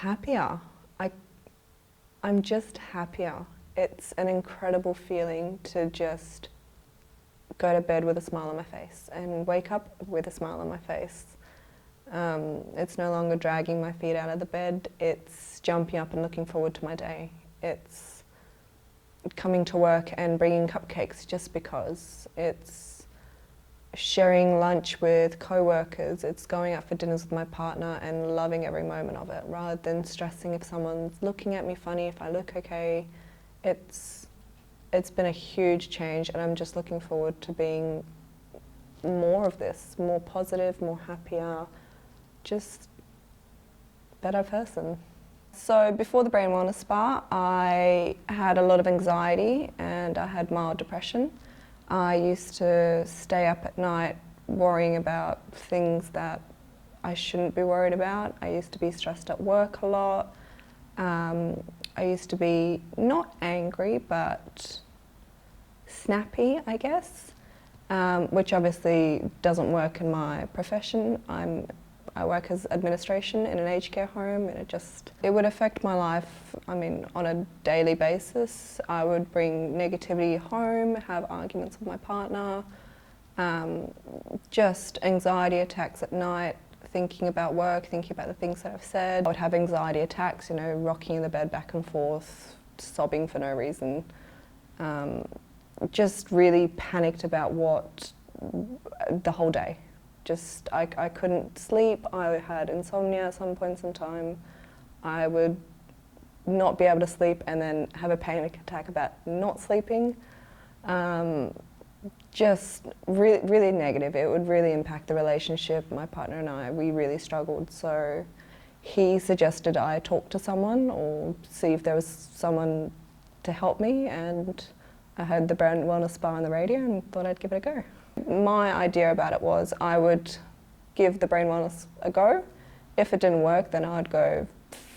happier. I'm just happier. It's an incredible feeling to just go to bed with a smile on my face and wake up with a smile on my face. It's no longer dragging my feet out of the bed, it's jumping up and looking forward to my day. It's coming to work and bringing cupcakes just because. It's sharing lunch with co-workers, it's going out for dinners with my partner and loving every moment of it, rather than stressing if someone's looking at me funny, if I look okay. It's been a huge change, and I'm just looking forward to being more of this, more positive, more happier, just better person. So before the Brain Wellness Spa, I had a lot of anxiety and I had mild depression. I used to stay up at night worrying about things that I shouldn't be worried about. I used to be stressed at work a lot. I used to be not angry, but snappy, I guess, which obviously doesn't work in my profession. I work as administration in an aged care home, and it would affect my life, I mean, on a daily basis. I would bring negativity home, have arguments with my partner, just anxiety attacks at night, thinking about work, thinking about the things that I've said. I would have anxiety attacks, you know, rocking in the bed back and forth, sobbing for no reason. Just really panicked about the whole day. I couldn't sleep, I had insomnia at some points in time. I would not be able to sleep and then have a panic attack about not sleeping. Just really, really negative. It would really impact the relationship. My partner and I, we really struggled. So he suggested I talk to someone or see if there was someone to help me, and I heard the Brain Wellness Spa on the radio and thought I'd give it a go. My idea about it was I would give the Brain Wellness a go. If it didn't work, then I'd go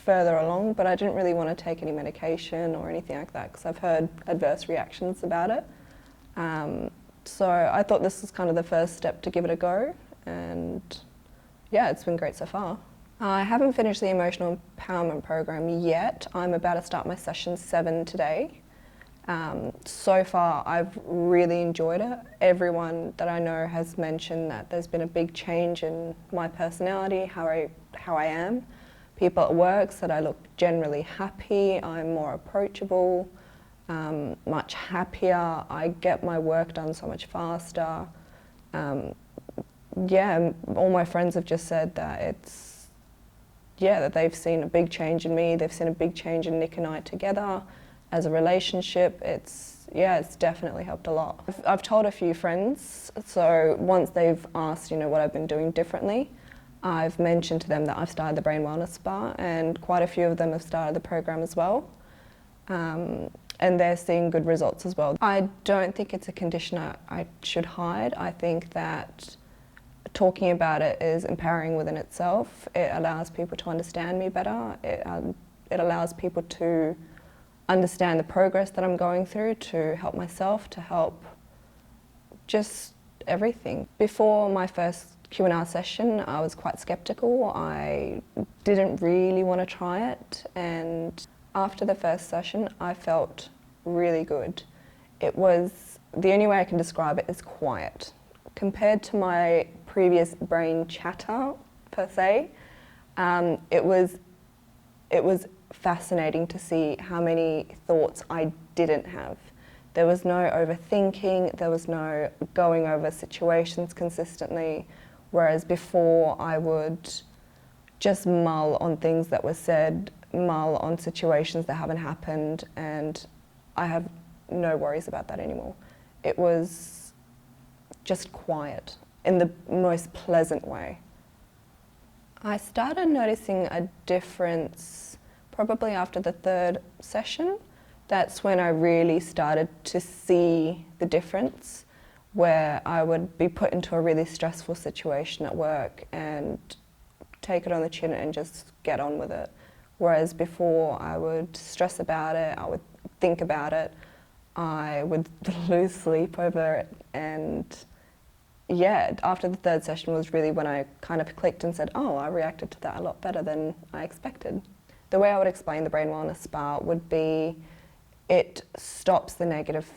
further along, but I didn't really want to take any medication or anything like that because I've heard adverse reactions about it. So I thought this was kind of the first step to give it a go, and yeah, it's been great so far. I haven't finished the emotional empowerment program yet. I'm about to start my session 7 today. So far, I've really enjoyed it. Everyone that I know has mentioned that there's been a big change in my personality, how I am. People at work said I look generally happy, I'm more approachable, much happier, I get my work done so much faster. Yeah, all my friends have just said that that they've seen a big change in me, they've seen a big change in Nick and I together. As a relationship, it's definitely helped a lot. I've told a few friends, so once they've asked, you know, what I've been doing differently, I've mentioned to them that I've started the Brain Wellness Spa, and quite a few of them have started the program as well. And they're seeing good results as well. I don't think it's a condition I should hide. I think that talking about it is empowering within itself. It allows people to understand me better. It allows people to understand the progress that I'm going through, to help myself, to help just everything. Before my first Q&R session, I was quite skeptical. I didn't really want to try it, and after the first session, I felt really good. It was, the only way I can describe it is quiet. Compared to my previous brain chatter, per se, it was fascinating to see how many thoughts I didn't have. There was no overthinking, there was no going over situations consistently, whereas before I would just mull on things that were said, mull on situations that haven't happened, and I have no worries about that anymore. It was just quiet in the most pleasant way. I started noticing a difference probably after the 3rd session. That's when I really started to see the difference, where I would be put into a really stressful situation at work and take it on the chin and just get on with it. Whereas before I would stress about it, I would think about it, I would lose sleep over it, and yeah, after the 3rd session was really when I kind of clicked and said, oh, I reacted to that a lot better than I expected. the way I would explain the Brain Wellness Spa would be it stops the negative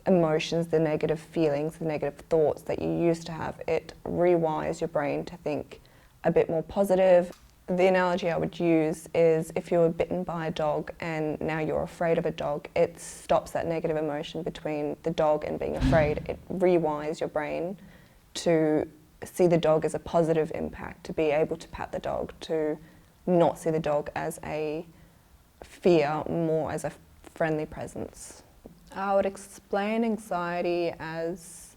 emotions, the negative feelings, the negative thoughts that you used to have. It rewires your brain to think a bit more positive. The analogy I would use is if you were bitten by a dog and now you're afraid of a dog, it stops that negative emotion between the dog and being afraid. It rewires your brain to see the dog as a positive impact, to be able to pat the dog, to not see the dog as a fear, more as a friendly presence. I would explain anxiety as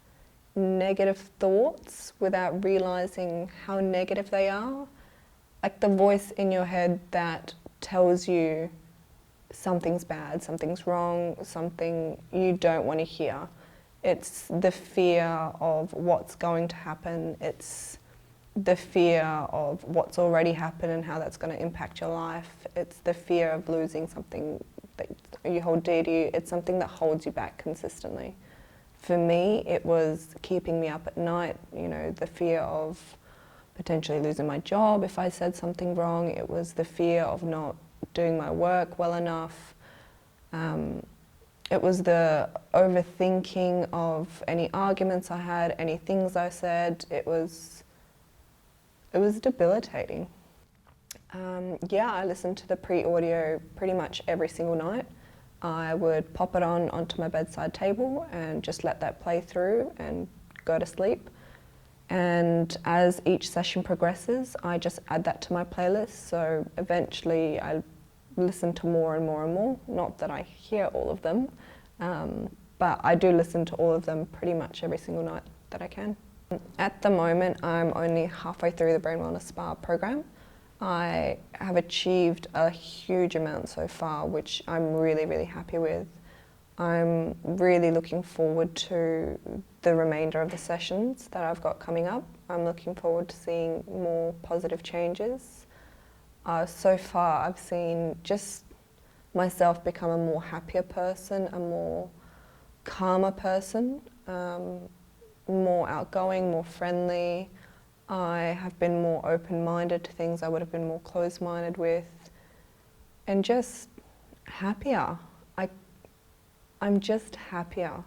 negative thoughts without realizing how negative they are. Like the voice in your head that tells you something's bad, something's wrong, something you don't want to hear. It's the fear of what's going to happen. It's the fear of what's already happened and how that's going to impact your life. It's the fear of losing something that you hold dear to you. It's something that holds you back consistently. For me, it was keeping me up at night, you know, the fear of potentially losing my job if I said something wrong. It was the fear of not doing my work well enough. It was the overthinking of any arguments I had, any things I said. It was debilitating. I listened to the pre-audio pretty much every single night. I would pop it onto my bedside table and just let that play through and go to sleep. And as each session progresses, I just add that to my playlist. So eventually I listen to more and more and more. Not that I hear all of them, but I do listen to all of them pretty much every single night that I can. At the moment, I'm only halfway through the Brain Wellness Spa program. I have achieved a huge amount so far, which I'm really, really happy with. I'm really looking forward to the remainder of the sessions that I've got coming up. I'm looking forward to seeing more positive changes. So far, I've seen just myself become a more happier person, a more calmer person, more outgoing, more friendly. I have been more open-minded to things I would have been more closed-minded with, and just happier. I'm just happier.